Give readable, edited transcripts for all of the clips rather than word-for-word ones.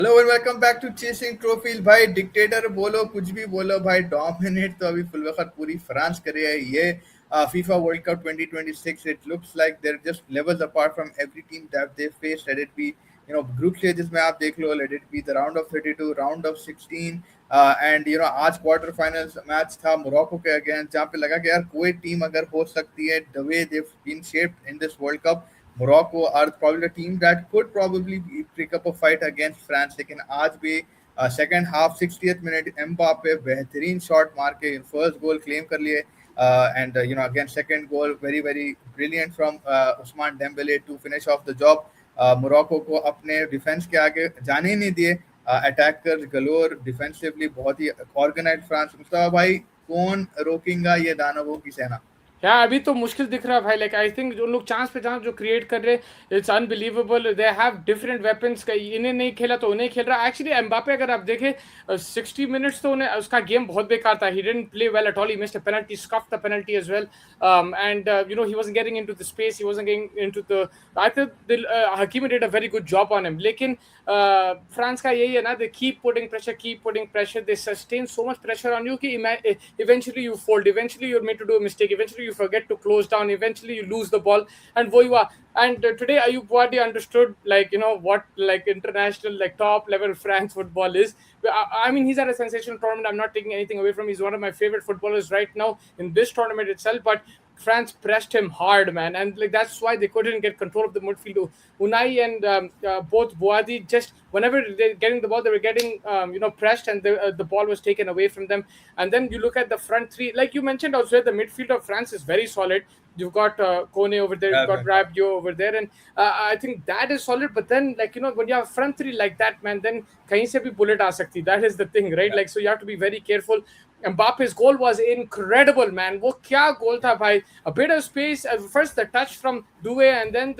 Hello and welcome back to chasing trophies. भाई dictator बोलो कुछ भी बोलो भाई, डोमिनेट तो अभी फुल वक्त पूरी फ्रांस कर रही है। ये FIFA World Cup 2026 it looks like they're just levels apart from every team that they face. Let it be group stages में आप देख लो, let it be the round of 32, round of 16 and आज quarter finals match था Morocco के against, जहाँ पे लगा कि यार कोई टीम अगर हो सकती है the way they bean shaped in this world cup, Morocco are probably the team that could probably pick up a fight against France. लेकिन आज भी second half 60th minute Mbappe बेहतरीन शॉट मार के फर्स्ट गोल क्लेम कर लिए and again second goal very very brilliant from Ousmane Dembele to finish off the job. Morocco को अपने डिफेंस के आगे जाने ही नहीं दिए। अटैकर्स गलोर, डिफेंसिवली बहुत ही ऑर्गेनाइज्ड फ्रांस। मुस्तफा भाई, कौन रोकेगा ये दानवों की सेना? यार अभी तो मुश्किल दिख रहा है भाई। लाइक आई थिंक जो लोग चांस पे चांस जो क्रिएट कर रहे हैं, it's unbelievable. They have different weapons. इन्हें नहीं खेला तो उन्हें खेल रहा है। एक्चुअली एम्बापे अगर आप देखें 60 मिनट्स तो उन्हें उसका गेम बहुत बेकार था। He didn't play well at all. He missed a penalty, scuffed the penalty as well, and he wasn't getting into the space, he wasn't getting into the, I think Hakimi did a very good job on him. लेकिन France का यही है ना, they keep putting pressure, they sustain so much pressure on you कि eventually you fold, eventually you're made to do a mistake, eventually you forget to close down, eventually you lose the ball, and wo hua. And today Ayub Wadi understood, like, what, like, international, like, top level France football is. I mean, he's at a sensational tournament. I'm not taking anything away from him. He's one of my favorite footballers right now in this tournament itself, but France pressed him hard, man, and like that's why they couldn't get control of the midfield. Unai and both Boadi, just whenever they're getting the ball, they were getting pressed, and the ball was taken away from them. And then you look at the front three, like you mentioned also, the midfield of France is very solid. You've got Kone over there, you've got Rabiot over there, and I think that is solid. But then, like, when you have front three like that, man, then kahin se bhi bullet aa sakti. That is the thing, right? Like, so you have to be very careful. Mbappe's goal was incredible, man. वो क्या goal था भाई? A bit of space. First the touch from Doué, and then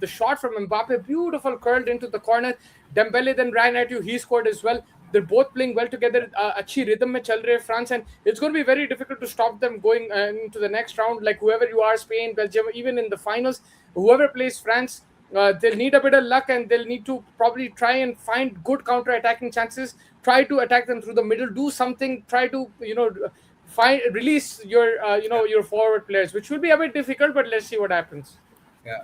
the shot from Mbappe, beautiful, curled into the corner. Dembele then ran at you. He scored as well. They're both playing well together. अच्छी rhythm में चल रहे हैं France, and it's going to be very difficult to stop them going into the next round. Like, whoever you are, Spain, Belgium, even in the finals, whoever plays France, they'll need a bit of luck, and they'll need to probably try and find good counter-attacking chances. Try to attack them through the middle. Do something. Try to find release your your forward players, which will be a bit difficult. But let's see what happens. Yeah.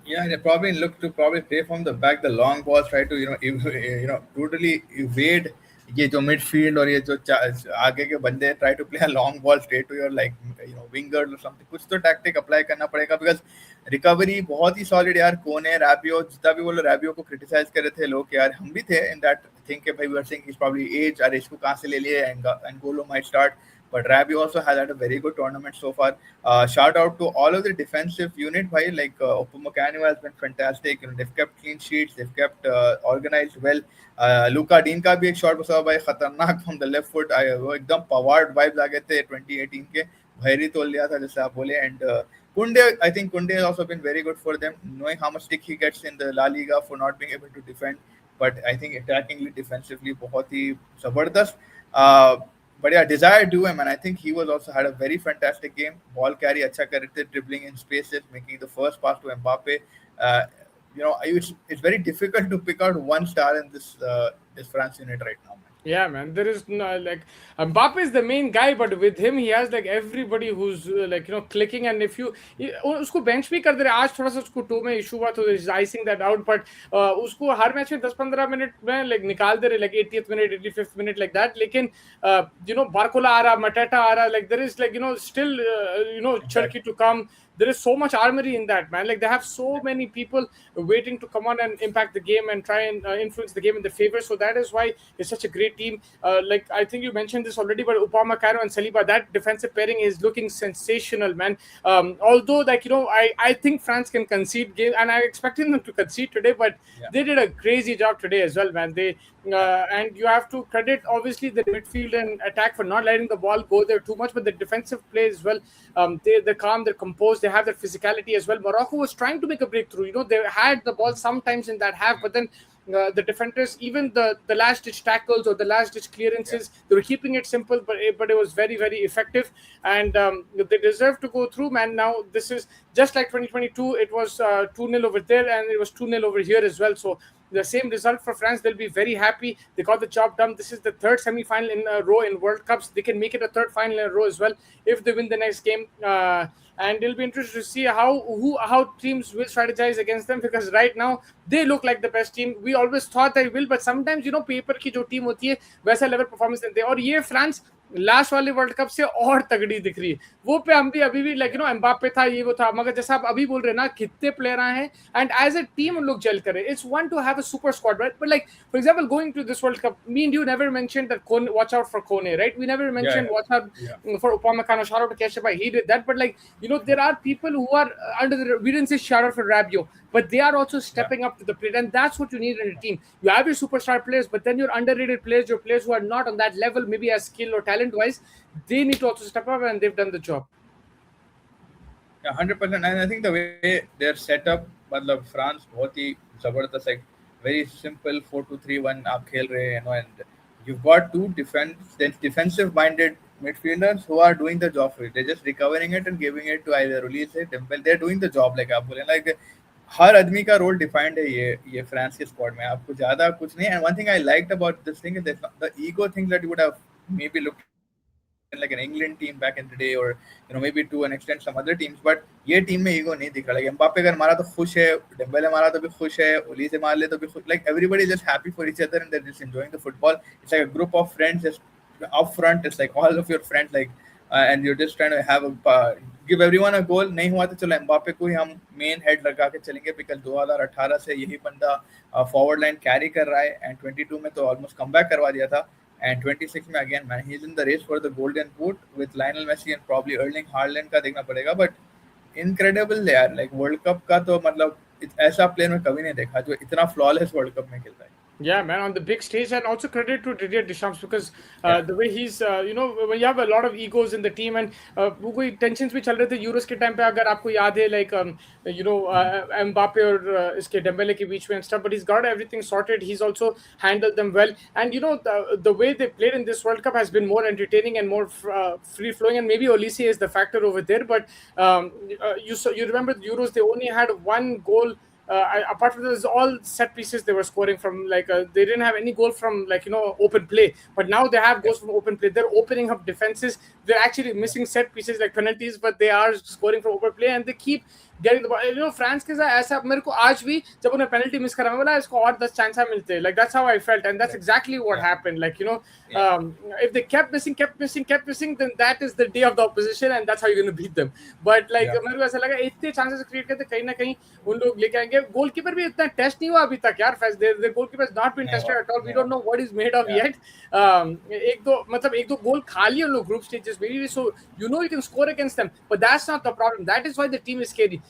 Yeah, they probably look to probably play from the back, the long balls, try to totally evade ये जो midfield और ये जो आगे के बंदे try to play a long ball straight to your like winger or something. कुछ तो tactic apply करना पड़ेगा because recovery बहुत ही solid यार। कोने रैबियो, जितना भी बोलो, रैबियो को criticize कर रहे थे लोग यार, हम भी थे in that thing के भाई we were saying he's probably age, अरे इसको कहाँ से ले लिए, and Golo might start. But Rabi also has had a very good tournament so far. Shout out to all of the defensive unit, bhai. Like Upamecano has been fantastic. They've kept clean sheets. They've kept organized well. Luka Dean का भी एक shot बसा भाई खतरनाक from the left foot. वो एकदम Pavard vibes आ गए थे 2018 के, भैरी तोल लिया था जैसे आप बोले. And Kunde, I think Kunde has also been very good for them, knowing how much stick he gets in the La Liga for not being able to defend. But I think attackingly, defensively, बहुत ही जबरदस्त. But yeah, Desire do him, and I think he was also had a very fantastic game. Ball carry अच्छा कर रहे थे, dribbling in spaces, making the first pass to Mbappe. Uh, it's very difficult to pick out one star in this France unit right now, man. Yeah, man. There is no, like, Mbappe is the main guy, but with him he has like everybody who's like clicking. And if you उसको bench भी कर दे रहे, आज थोड़ा सा उसको to में issue हुआ, तो is icing that out. But उसको हर मैच में 10-15 मिनट में like निकाल दे रहे, like 80th minute, 85th minute, like that. लेकिन बारकोला आ रहा, मटेटा आ रहा, like there is like still Cherki to come. There is so much armory in that, man. Like, they have so many people waiting to come on and impact the game and try and influence the game in their favor. So that is why it's such a great team. Like, I think you mentioned this already, but Upamecano and Saliba, that defensive pairing is looking sensational, man. Although, like, I think France can concede game, and I expected them to concede today, but they did a crazy job today as well, man. They and you have to credit obviously the midfield and attack for not letting the ball go there too much, but the defensive play as well. They're calm, they're composed, they have their physicality as well. Morocco was trying to make a breakthrough. They had the ball sometimes in that half, but then the defenders, even the last ditch tackles or the last ditch clearances, they were keeping it simple, but it was very, very effective, and they deserve to go through, man. Now this is just like 2022. It was 2-0 over there, and it was 2-0 over here as well. So the same result for France, they'll be very happy. They got the job done. This is the third semi-final in a row in World Cups. They can make it a third final in a row as well if they win the next game. And it'll be interesting to see how teams will strategize against them, because right now they look like the best team. We always thought they will, but sometimes paper की जो team होती है वैसा level performance देते हैं, और ये France last वाले वर्ल्ड कप से और तगड़ी दिख रही है। वो पे हम भी अभी भी लाइक एम्बापे था, ये वो था, मगर जैसा आप अभी बोल रहे हैं ना, कितने प्लेयर आए हैं एंड एज ए टीम उन लोग जेल करे। It's one to have a super squad, right? But like for example going to this world cup, me and you never mentioned that Kone, watch out for Kone, right? We never mentioned watch out for Upamecano. Shout out to Keshav, he did that. But like there are people who are under the, we didn't say shout out for Rabiot, but they are also stepping up to the plate, and that's what you need in a team. You have your superstar players, but then your underrated players, your players who are not on that level, maybe as skill or talent wise, they need to also step up, and they've done the job. Yeah, 100%. And I think the way they're set up, मतलब France बहुत ही जबरदस्त, like very simple 4-2-3-1 आप खेल रहे हैं, and you've got two defensive minded midfielders who are doing the job for it. They're just recovering it and giving it to either Olise, Dembele. They're doing the job, like आप बोले, like हर आदमी का role defined है ये France के squad में, आपको ज्यादा कुछ नहीं। And one thing I liked about this thing is the ego thing that you would have maybe looked like an England team back in the day, or maybe to an extent some other teams, but ये team में ego नहीं दिख रहा। like Mbappe अगर मारा तो खुश है, डेम्बेले मारा तो भी खुश है, ओलीसे मार ले तो भी खुश, like everybody is just happy for each other and they're just enjoying the football. It's like a group of friends just up front. It's like all of your friends, like and you're just trying to have give everyone a goal. नहीं हुआ तो चलो Mbappe को ही हम main head लगा के चलेंगे, because 2018 से यही बंदा फॉरवर्ड लाइन कैरी कर रहा है, एंड 22 में तो ऑलमोस्ट कमबैक करवा दिया था, and 26 में again man he's in the race for the golden boot with Lionel Messi and probably Erling Haaland का देखना पड़ेगा। but incredible यार, like वर्ल्ड कप का तो मतलब ऐसा प्लेयर में कभी नहीं देखा जो इतना फ्लॉलेस वर्ल्ड कप में खेलता है। Yeah, man, on the big stage, and also credit to Didier Deschamps, because the way he's, when you have a lot of egos in the team, and वो कोई tensions भी चल रहे थे Euros के टाइम पे, अगर आपको याद है, like Mbappe और इसके डेम्बेले के बीच में and stuff, but he's got everything sorted. He's also handled them well, and the way they played in this World Cup has been more entertaining and more free flowing, and maybe Olise is the factor over there, but you remember the Euros, they only had one goal. Apart from this, all set pieces they were scoring from, like they didn't have any goal from, like open play, but now they have goals from open play. They're opening up defenses. They're actually missing set pieces like penalties, but they are scoring from open play, and they keep getting the ball. France के साथ ऐसा मेरे को आज भी जब उन्हें penalty miss करा, मैं बोला इसको और 10 चांस मिलते हैं, like that's how I felt, and that's exactly what happened. Like if they kept missing, then that is the day of the opposition, and that's how you're going to beat them. But like मेरे को ऐसा लगा इतने chances create करते, कहीं ना कहीं उन लोग लेके आएंगे। गोलकीपर भी इतना टेस्ट नहीं हुआ अभी तक यार, the goalkeeper has not been tested at all. We don't know what he's made of yet. एक दो गोल खा लिए उन लोग group stages maybe, so you can score against them, but that's not the problem. That is why the team is scary.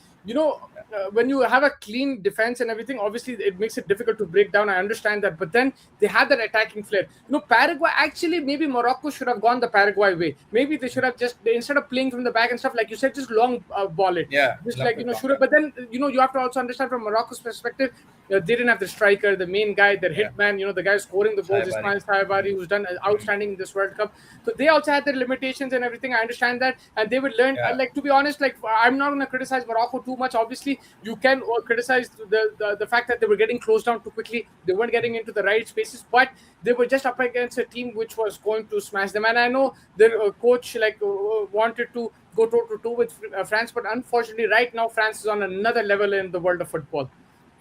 When you have a clean defense and everything, obviously it makes it difficult to break down. I understand that, but then they have that attacking flair. Paraguay, actually maybe Morocco should have gone the Paraguay way. Maybe they should have just, instead of playing from the back and stuff, like you said, just long ball it. Just like should have. But then you have to also understand from Morocco's perspective, they didn't have the striker, the main guy, their hitman, the guy scoring the goals, Ismail Saibari, who's done outstanding in this World Cup. So they also had their limitations and everything. I understand that, and they would learn. Like, to be honest, like I'm not going to criticize Morocco too much. Obviously, you can criticize the fact that they were getting closed down too quickly. They weren't getting into the right spaces, but they were just up against a team which was going to smash them. And I know their coach wanted to go toe-to-toe with France, but unfortunately, right now France is on another level in the world of football.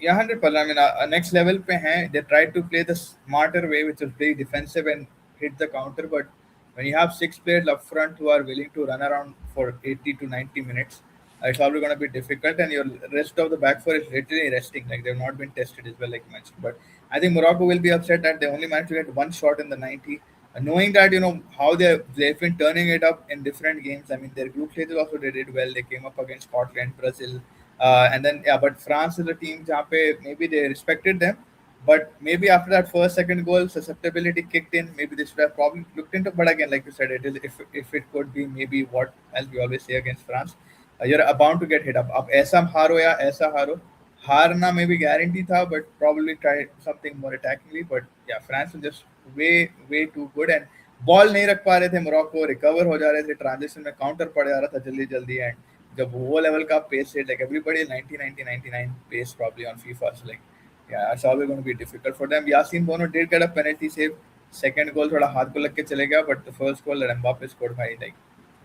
Yeah, 100%. I mean, next level पे हैं. They tried to play the smarter way, which is play defensive and hit the counter. But when you have 6 players up front who are willing to run around for 80 to 90 minutes, it's probably going to be difficult. And your rest of the back four is literally resting. Like, they've not been tested as well, like you mentioned. But I think Morocco will be upset that they only managed to get one shot in the 90. Knowing that, how they've been turning it up in different games. I mean, their group stages also they did well. They came up against Scotland, Brazil. And then but France is a team जहाँ पे maybe they respected them, but maybe after that second goal, susceptibility kicked in. Maybe they should have probably looked into. But again, like you said, it is if it could be maybe what as we always say against France, you're bound to get hit up. अब ऐसा हारो या ऐसा हारना maybe guarantee था, but probably try something more attackingly. But yeah, France was just way too good, and ball नहीं रख पा रहे थे मोरक्को, recover हो जा रहे थे, transition में counter पड़ जा रहा था जल्दी and जब वो लेवल का पेस है, like everybody 99 pace probably on FIFA, so like Yeah, it's always going to be difficult for them. Yasin Bono did get a penalty save. Second goal थोड़ा हाथ को लग के चले गया, but the first goal that Mbappe scored भाई like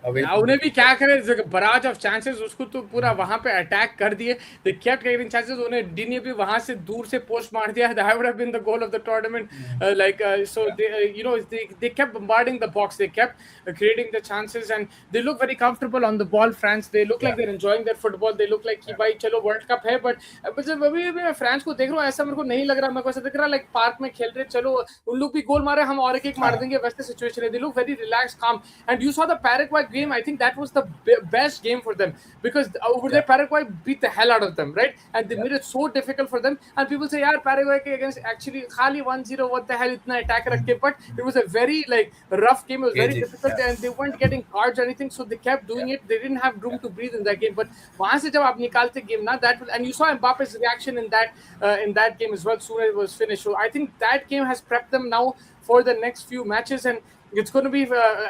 away या from the उन्हें भी keeper. क्या करे, बराज ऑफ चांसेस उसको तो पूरा वहां पे अटैक कर दिए. They kept getting chances. उन्हें डीनी भी वहां से दूर से पोस्ट मार दिया. That would have been the goal of the tournament. Like so they you know they kept bombarding the box. They kept creating the chances and they look very comfortable on the ball. France, they look like Yeah. they're enjoying their football. They look like कि भाई चलो world cup है. But जब अभी मैं France को देख रहा हूँ ऐसा मेरे को नहीं लग रहा. मेरे को ऐसा दिख रहा लाइक पार्क में खेल रहे, चलो उन लोग भी गोल मारे, हम और एक मार देंगे, वैसे सिचुएशन है. दे लुक वेरी रिलैक्स, काम. And you saw the Paraguay game. I think that was the best game for them because over there Paraguay beat the hell out of them, right? And they made it so difficult for them. And people say, "Yeah, Paraguay against actually khali 1-0. What the hell? Itna attack rakhe." But it was a very like rough game. It was very difficult, and they weren't getting cards or anything, so they kept doing it. They didn't have room to breathe in that game. But वहाँ से जब आप निकालते game ना, that and you saw Mbappe's reaction in that game as well. Soon as it was finished, so I think that game has prepped them now for the next few matches, and it's going to be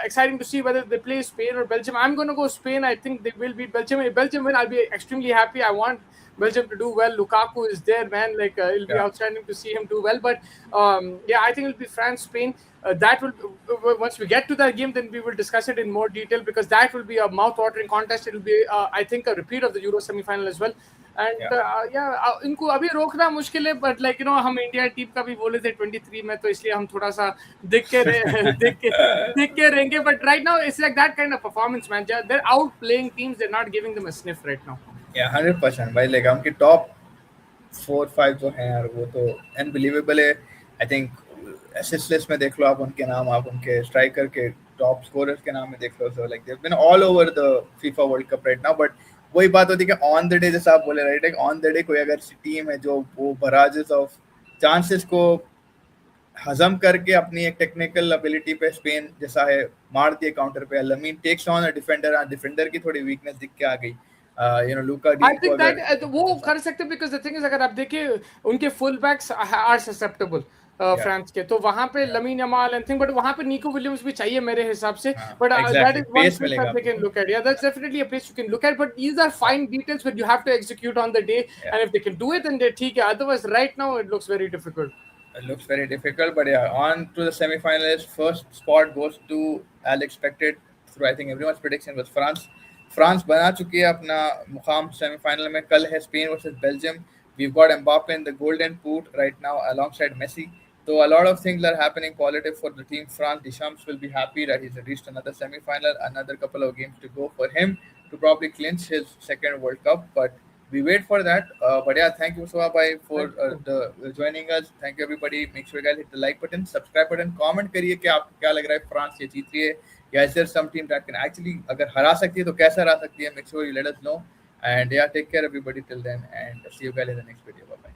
exciting to see whether they play Spain or Belgium. I'm going to go Spain. I think they will beat Belgium. If Belgium win, I'll be extremely happy. I want Belgium to do well. Lukaku is there, man. Like it'll be outstanding to see him do well. But yeah, I think it'll be France, Spain. That will once we get to that game, then we will discuss it in more detail because that will be a mouth-watering contest. It'll be, I think, a repeat of the Euro semi-final as well. And इनको अभी रोकना मुश्किल है. But like you know हम India team का भी बोले थे 23 में, तो इसलिए हम थोड़ा सा देख के रहेंगे. But right now it's like that kind of performance man. They are out playing teams, they are not giving them a sniff right now. Yeah, 100% भाई. like उनके टॉप 4-5 जो हैं यार, वो तो अनबिलीवेबल है. आई थिंक असिस्ट लिस्ट में देख लो आप उनके नाम, आप उनके स्ट्राइकर के टॉप स्कोरर्स के नाम में देख लो. So like they have been all over the FIFA World Cup right now. But वही बात होती है कि ऑन द डे, जैसा आप बोले right, like on the day कोई अगर टीम है जो वो बराजेस ऑफ चांसेस को हजम करके अपनी एक टेक्निकल एबिलिटी पे स्पेन जैसा है मार दिए काउंटर पे. Lamine takes on a defender, defender की थोड़ी वीकनेस दिख के आ गई. You know Luka D I think that वो कर सकते बिकॉज द थिंग इज अगर आप देखिए उनके full backs are susceptible France के, तो वहां पे Lamine Yamal and thing. But वहां पे निको विलियम्स भी चाहिए मेरे हिसाब से. But that is one place that they can look at. या that's definitely a place you can look at. But these are fine details when you have to execute on the day. And if they can do it then they ठीक है. Otherwise right now it looks very difficult. It looks very difficult, but yeah, on to the semi-finalists. First spot goes to, as expected, through I think everyone's prediction was France. France बना चुकी है अपना मुकाम semifinal में. कल है Spain versus Belgium. We've got Mbappe in the golden boot right now alongside Messi. So a lot of things are happening positive for the team. France, Deschamps will be happy that he's reached another semi-final. Another couple of games to go for him to probably clinch his second World Cup. But we wait for that. But yeah, thank you Mustafa bhai for joining us. Thank you everybody. Make sure you guys hit the like button, subscribe button, comment करिए कि आपको क्या लग रहा है France ये जीत रही है या is there some team that can actually अगर हरा सकती है तो कैसे हरा सकती है. Make sure you let us know. And yeah, take care everybody till then and see you guys in the next video. Bye bye.